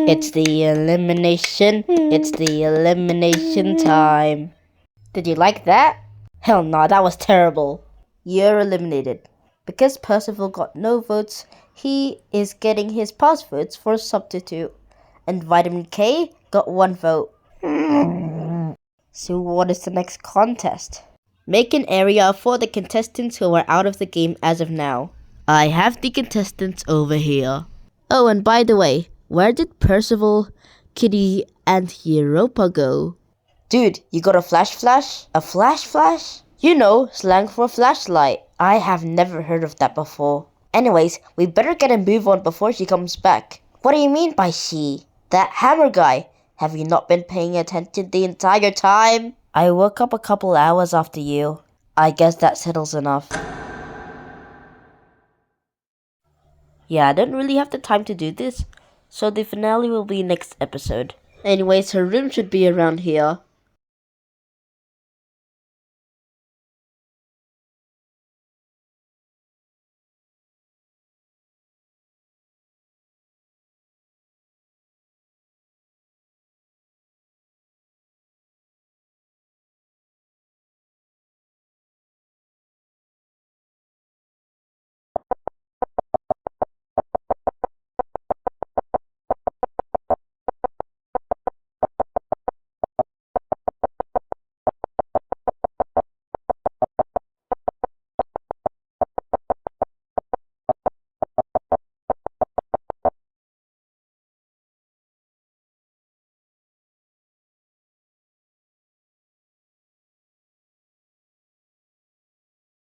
It's the elimination. It's the elimination time. Did you like that? Hell no, that was terrible. You're eliminated. Because Percival got no votes, he is getting his pass votes for substitute. And Vitamin K got 1 vote. So what is the next contest? Make an area for the contestants who are out of the game as of now. I have the contestants over here. Oh, and by the way, where did Percival, Kitty, and Europa go? Dude, you got a flash? A flash? You know, slang for flashlight. I have never heard of that before. Anyways, we better get a move on before she comes back. What do you mean by she? That hammer guy. Have you not been paying attention the entire time? I woke up a couple hours after you. I guess that settles enough. Yeah, I don't really have the time to do this, so the finale will be next episode. Anyways, her room should be around here.